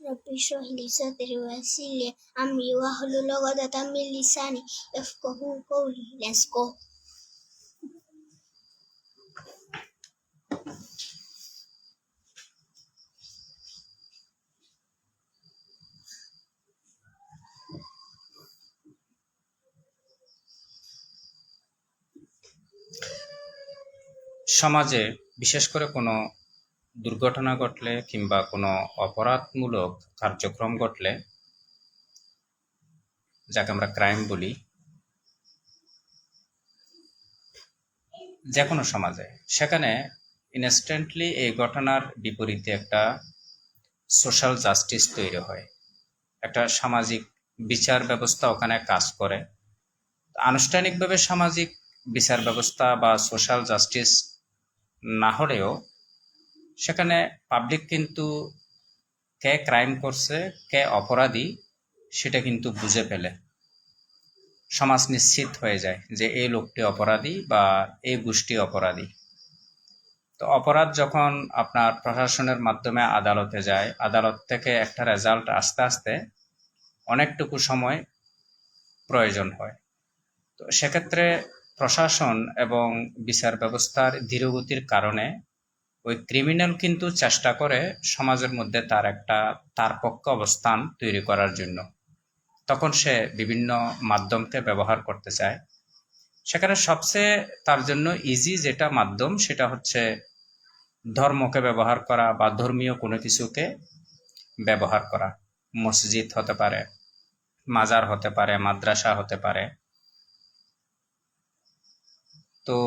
رب اشرح لي صدري ويسر لي أمري واحلل عقدة من لساني يفقهوا قولي. Let's go. সমাজে বিশেষ করে কোনো দুর্ঘটনা ঘটলে কিংবা কোনো অপরাধমূলক কার্যক্রম ঘটলে, যাকে আমরা ক্রাইম বলি, যে কোনো সমাজে, সেখানে ইনস্ট্যান্টলি এই ঘটনার বিপরীতে একটা সোশ্যাল জাস্টিস তৈরি হয়, একটা সামাজিক বিচার ব্যবস্থা ওখানে কাজ করে। আনুষ্ঠানিকভাবে সামাজিক বিচার ব্যবস্থা বা সোশ্যাল জাস্টিস না হলেও সেখানে পাবলিক কিন্তু কে ক্রাইম করছে, কে অপরাধী, সেটা কিন্তু বুঝে ফেলে। সমাজ নিশ্চিত হয়ে যায় যে এই লোকটি অপরাধী বা এই গোষ্ঠী অপরাধী। তো অপরাধ যখন আপনার প্রশাসনের মাধ্যমে আদালতে যায়, আদালত থেকে একটা রেজাল্ট আস্তে আস্তে অনেকটুকু সময় প্রয়োজন হয়। তো সেক্ষেত্রে প্রশাসন এবং বিচার ব্যবস্থার ধীরগতির কারণে ওই ক্রিমিনাল কিন্তু চেষ্টা করে সমাজের মধ্যে তার পক্ষে অবস্থান তৈরি করার জন্য। তখন সে বিভিন্ন মাধ্যমকে ব্যবহার করতে চায়। সেখানে সবচেয়ে তার জন্য ইজি যেটা মাধ্যম, সেটা হচ্ছে ধর্মকে ব্যবহার করা বা ধর্মীয় কোনো কিছুকে ব্যবহার করা। মসজিদ হতে পারে, মাজার হতে পারে, মাদ্রাসা হতে পারে। তো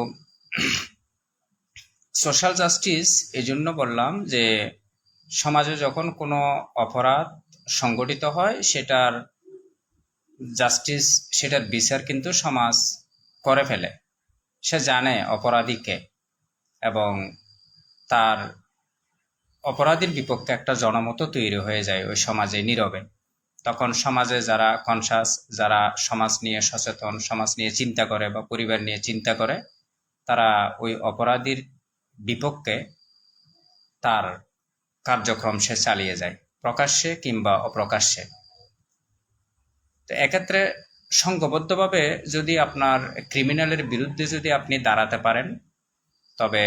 সোশ্যাল জাস্টিস এই জন্য বললাম যে সমাজে যখন কোনো অপরাধ সংগঠিত হয়, সেটার জাস্টিস, সেটার বিচার কিন্তু সমাজ করে ফেলে। সে জানে অপরাধীকে এবং তার অপরাধীর বিপক্ষে একটা জনমত তৈরি হয়ে যায় ওই সমাজে নীরবে। তখন সমাজে যারা কনসাস, যারা সমাজ নিয়ে সচেতন, সমাজ নিয়ে চিন্তা করে বা পরিবার নিয়ে চিন্তা করে, তারা ওই অপরাধীর বিপক্ষে তার কার্যক্রম সে চালিয়ে যায়, প্রকাশ্যে কিংবা অপ্রকাশ্যে। তো এক্ষেত্রে সংঘবদ্ধভাবে যদি আপনার ক্রিমিনালের বিরুদ্ধে যদি আপনি দাঁড়াতে পারেন, তবে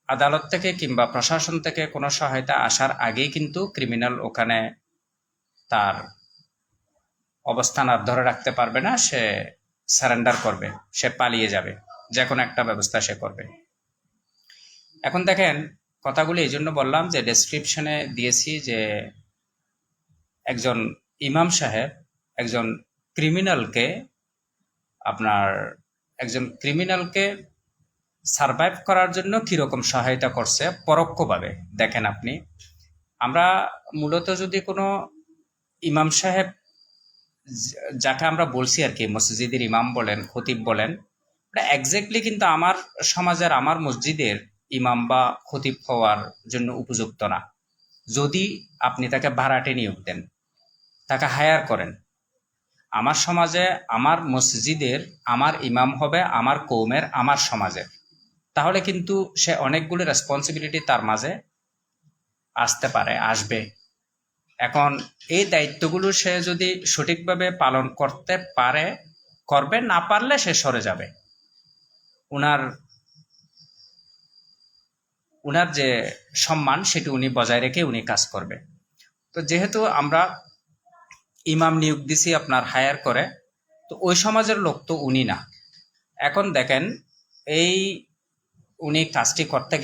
আদালত থেকে কিংবা প্রশাসন থেকে কোনো সহায়তা আসার আগেই কিন্তু ক্রিমিনাল ওখানে তার অবস্থান আর ধরে রাখতে পারবে না, সে সারেন্ডার করবে, সে পালিয়ে যাবে, যে কোনো একটা ব্যবস্থা সে করবে। এখন দেখেন, কথাগুলি এই জন্য বললাম যে ডেসক্রিপশনে দিয়েছি যে একজন ইমাম সাহেব একজন ক্রিমিনালকে সারভাইভ করার জন্য কিরকম সহায়তা করছে পরোক্ষভাবে। দেখেন আপনি, আমরা মূলত যদি কোনো ইমাম সাহেব, যাকে আমরা বলছি আর কি, মসজিদের ইমাম বলেন, খতিব বলেন, এক্স্যাক্টলি কিন্তু আমার সমাজের, আমার মসজিদের ইমাম বা খতিব হওয়ার জন্য উপযুক্ত না। যদি আপনি তাকে ভাড়াটে নিয়োগ দেন, তাকে হায়ার করেন, আমার সমাজে, আমার মসজিদের আমার ইমাম হবে আমার কৌমের, আমার সমাজের, তাহলে কিন্তু সে অনেকগুলো রেসপন্সিবিলিটি তার মাঝে আসতে পারে, আসবে। এখন এই দায়িত্বগুলো সে যদি সঠিকভাবে পালন করতে পারে, করবে, না পারলে সে সরে যাবে। উনার যে সম্মান, সেটি উনি বজায় রেখে উনি কাজ করবে। তো যেহেতু আমরা ইমাম নিয়োগ দিছি আপনার হায়ার করে, তো ওই সমাজের লোক তো উনি না। এখন দেখেন, উনি কাজটি করতে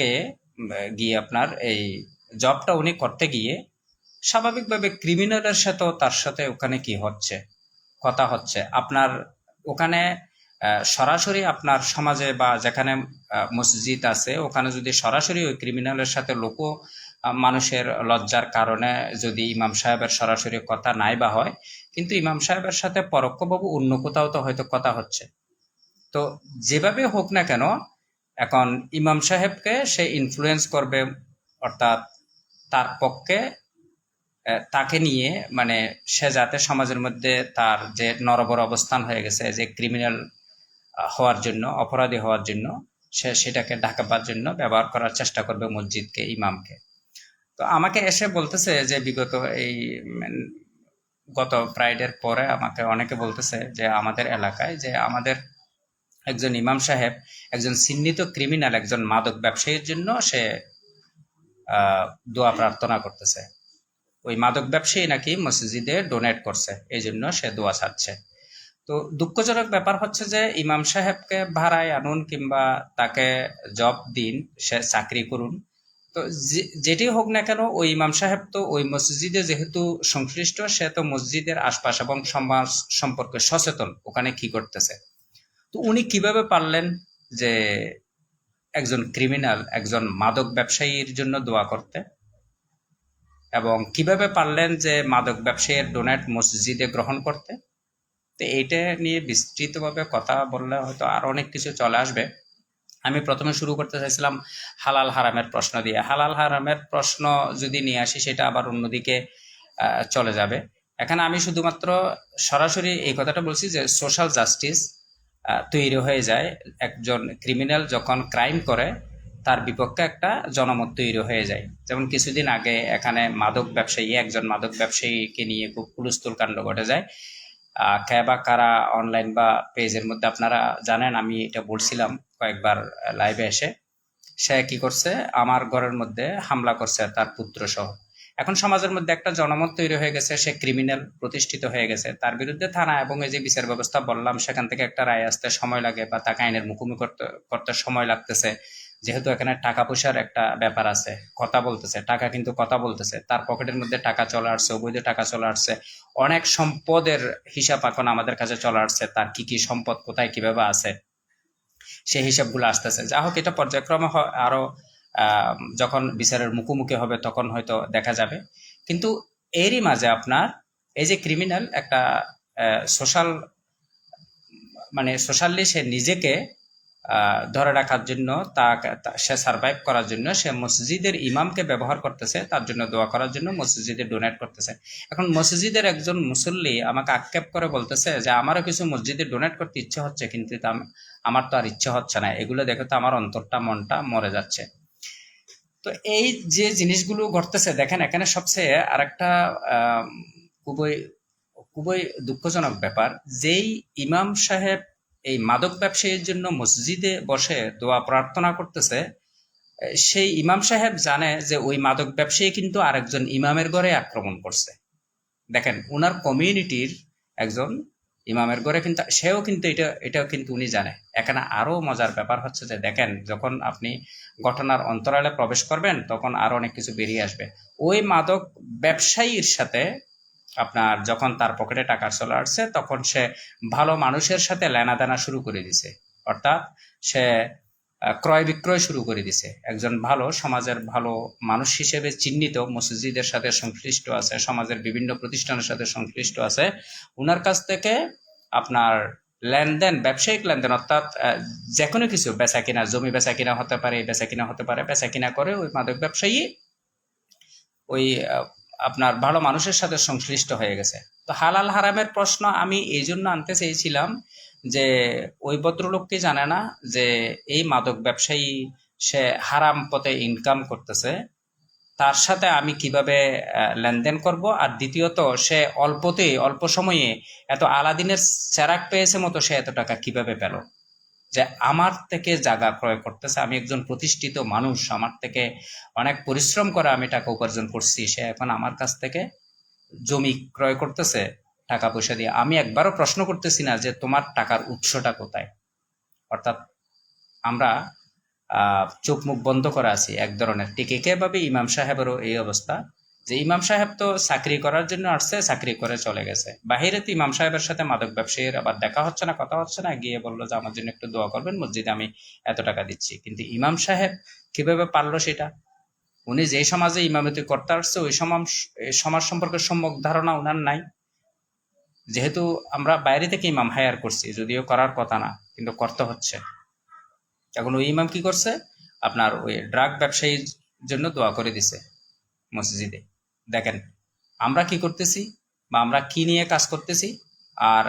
গিয়ে আপনার এই জবটা উনি করতে গিয়ে স্বাভাবিকভাবে ক্রিমিনালের সাথেও তার সাথে ওখানে কি হচ্ছে, কথা হচ্ছে। আপনার ওখানে সরাসরি আপনার সমাজে বা যেখানে মসজিদ আছে, ওখানে যদি সরাসরি ওই ক্রিমিনালের সাথে মানুষের লজ্জার কারণে যদি ইমাম সাহেবের সরাসরি কথা নাই বা হয়, কিন্তু ইমাম সাহেবের সাথে পরোক্ষভাবে অন্য কোথাও তো হয়তো কথা হচ্ছে। তো যেভাবে হোক না কেন, এখন ইমাম সাহেবকে সে ইনফ্লুয়েন্স করবে, অর্থাৎ তার পক্ষে তাকে নিয়ে, মানে সে যাতে সমাজের মধ্যে তার যে নরবর অবস্থান হয়ে গেছে, যে ক্রিমিনাল হওয়ার জন্য, অপরাধী হওয়ার জন্য, সে সেটাকে ঢাকাবার জন্য ব্যবহার করার চেষ্টা করবে মসজিদকে, ইমামকে। তো আমাকে এসে বলতেছে যে বিগত এই গত ফ্রাইডের পরে আমাকে অনেকে বলতেছে যে আমাদের এলাকায় যে আমাদের একজন ইমাম সাহেব একজন চিহ্নিত ক্রিমিনাল, একজন মাদক ব্যবসায়ীর জন্য সে দোয়া প্রার্থনা করতেছে। ওই মাদক ব্যবসায়ী নাকি মসজিদে ডোনেট করছে, এই জন্য সে দোয়া চাচ্ছে। তো দুঃখজনক ব্যাপার হচ্ছে যে ইমাম সাহেবকে ভাড়ায় আনুন কিংবা তাকে জব দিন, সে চাকরি করুন, তো যেটি হোক না কেন ওই ইমাম সাহেব তো ওই মসজিদে যেহেতু সংশ্লিষ্ট, সে তো মসজিদের আশপাশ এবং সমাজ সম্পর্কে সচেতন, ওখানে কি করতেছে। তো উনি কিভাবে পারলেন যে একজন ক্রিমিনাল, একজন মাদক ব্যবসায়ীর জন্য দোয়া করতে, এবং কিভাবে পারলেন যে মাদক ব্যবসায়ীর ডোনেট মসজিদে গ্রহণ করতে। তো এইটা নিয়ে বিস্তৃতভাবে কথা বললে হয়তো আর অনেক কিছু চলে আসবে। আমি প্রথমে শুরু করতে চাইছিলাম হালাল হারামের প্রশ্ন দিয়ে। হালাল হারামের প্রশ্ন যদি নিয়ে আসি সেটা আবার অন্যদিকে চলে যাবে। এখানে আমি শুধুমাত্র সরাসরি এই কথাটা বলছি যে সোশ্যাল জাস্টিস তৈরি হয়ে যায়। একজন ক্রিমিনাল যখন ক্রাইম করে তার বিপক্ষে একটা জনমত তৈরি হয়ে যায়। যেমন কিছুদিন আগে এখানে একজন মাদক ব্যবসায়ীকে নিয়ে খুব হুলস্থুল কাণ্ড ঘটে যায়। কে বা কারা অনলাইন বা পেজের মধ্যে আপনারা জানেন, আমি এটা বলছিলাম কয়েকবার লাইভে এসে। সে কি করছে, আমার ঘরের মধ্যে হামলা করছে তার পুত্র সহ। এখন সমাজের মধ্যে একটা জনমত তৈরি হয়ে গেছে, সে ক্রিমিনাল প্রতিষ্ঠিত হয়ে গেছে। তার বিরুদ্ধে থানা এবং এই যে বিচার ব্যবস্থা বললাম, সেখান থেকে একটা রায় আসতে সময় লাগে বা তাকে আইনের মুখোমুখি করতে করতে সময় লাগতেছে। যেহেতু এখানে টাকা পয়সার একটা ব্যাপার আছে, কথা বলতেছে, টাকা কিন্তু কথা বলতেছে, তার পকেটের মধ্যে টাকা চলে আসছে, অবৈধ টাকা চলে আসছে, অনেক সম্পদের হিসাব এখন আমাদের কাছে চলে আসছে, তার কি কি সম্পদ কোথায় কিভাবে আছে সেই হিসাবগুলো আসতেছে। যা হোক, এটা পর্যায়ক্রমে আরো যখন বিচারের মুখোমুখি হবে তখন হয়তো দেখা যাবে। কিন্তু এরই মাঝে আপনার এই যে ক্রিমিনাল একটা সোশ্যাল, মানে সোশ্যালি সে নিজেকে ধরে রাখার জন্য, সে সার্ভাইভ করার জন্য সে মসজিদের ইমামকে ব্যবহার করতেছে, তার জন্য দোয়া করার জন্য মসজিদে ডোনেট করতেছে। এখন মসজিদের একজন মুসল্লি আমাকে আক্ষেপ করে বলতেছে যে আমারও কিছু মসজিদে ডোনেট করতে ইচ্ছে হচ্ছে, কিন্তু আমার তো আর ইচ্ছে হচ্ছে না, এগুলো দেখে তো আমার অন্তরটা, মনটা মরে যাচ্ছে। তো এই যে জিনিসগুলো ঘটতেছে দেখেন, এখানে সবচেয়ে আরেকটা খুবই খুবই দুঃখজনক ব্যাপার, যেই ইমাম সাহেব এই মাদক ব্যবসায়ীর জন্য মসজিদে বসে দোয়া প্রার্থনা করতেছে, সেই ইমাম সাহেব জানে যে ওই মাদক ব্যবসায়ী কিন্তু আরেকজন ইমামের ঘরে আক্রমণ করছে। দেখেন, উনার কমিউনিটির একজন ইমামের ঘরে কিন্তু সেও কিন্তু এটাও কিন্তু উনি জানে। এখানে আরো মজার ব্যাপার হচ্ছে যে দেখেন, যখন আপনি ঘটনার অন্তরালে প্রবেশ করবেন তখন আরো অনেক কিছু বেরিয়ে আসবে। ওই মাদক ব্যবসায়ীর সাথে আপনার যখন তার পকেটে টাকা চলে আসছে, তখন সে ভালো মানুষের সাথে লেনাদেনা শুরু করে দিছে। অর্থাৎ সে ক্রয় বিক্রয় শুরু করে দিছে। একজন ভালো সমাজের ভালো মানুষ হিসেবে চিহ্নিত, মসজিদের সাথে সংশ্লিষ্ট আছে, সমাজের বিভিন্ন প্রতিষ্ঠানের সাথে সংশ্লিষ্ট আছে, উনার কাছ থেকে আপনার লেনদেন, ব্যবসায়িক লেনদেন, অর্থাৎ যে কোনো কিছু বেচা কিনা, জমি বেচা কিনা হতে পারে, বেচা কিনা হতে পারে, বেচা কিনা করে ওই মাদক ব্যবসায়ী ওই আপনার ভালো মানুষের সাথে সংশ্লিষ্ট হয়ে গেছে। তো হালাল হারামের প্রশ্ন আমি এই জন্য আনতে চেয়েছিলাম যে ওই ভদ্রলোককে জানে না যে এই মাদক ব্যবসায়ী সে হারাম পথে ইনকাম করতেছে, তার সাথে আমি কিভাবে লেনদেন করব। আর দ্বিতীয়ত, সে অল্প সময়ে এত আলাদিনের চেরাগ পেয়েছে মতো সে এত টাকা কিভাবে পেল, যে আমার থেকে জায়গা ক্রয় করতেছে। আমি একজন প্রতিষ্ঠিত মানুষ, আমার থেকে অনেক পরিশ্রম করে আমি টাকা উপার্জন করছি, সে এখন আমার কাছ থেকে জমি ক্রয় করতেছে টাকা পয়সা দিয়ে। আমি একবারও প্রশ্ন করতেছি না যে তোমার টাকার উৎসটা কোথায়। অর্থাৎ আমরা চোখ মুখ বন্ধ করে আছি এক ধরনের। ঠিক একইভাবে ইমাম সাহেবেরও এই অবস্থা, যে ইমাম সাহেব তো চাকরি করার জন্য আসছে, চাকরি করে চলে গেছে। বাহিরে তো ইমাম সাহেবের সাথে মাদক ব্যবসায়ীর আবার দেখা হচ্ছে না, কথা হচ্ছে না, গিয়ে বললো যে আমার জন্য একটু দোয়া করবেন, মসজিদে আমি এত টাকা দিচ্ছি। কিন্তু ইমাম সাহেব কিভাবে পারলো সেটা? উনি যে সমাজে ইমামতি করতে আসছে ওই সমাজ সম্পর্কে সম্যক ধারণা উনার নাই। যেহেতু আমরা বাইরে থেকে ইমাম হায়ার করছি, যদিও করার কথা না, কিন্তু করতে হচ্ছে। এখন ওই ইমাম কি করছে, আপনার ওই ড্রাগ ব্যবসায়ীর জন্য দোয়া করে দিছে মসজিদে। দেখেন আমরা কি করতেছি বা আমরা কি নিয়ে কাজ করতেছি। আর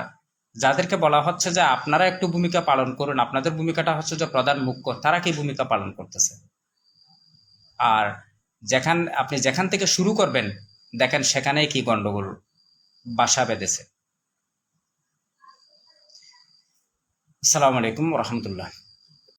যাদেরকে বলা হচ্ছে যে আপনারা একটু ভূমিকা পালন করুন, আপনাদের ভূমিকাটা হচ্ছে যে প্রধান মুখ্য, তারা কি ভূমিকা পালন করতেছে। আর আপনি যেখান থেকে শুরু করবেন দেখেন সেখানেই কি গন্ডগোল বাসা বেঁধেছে। আসসালামু আলাইকুম রহমতুল্লাহ।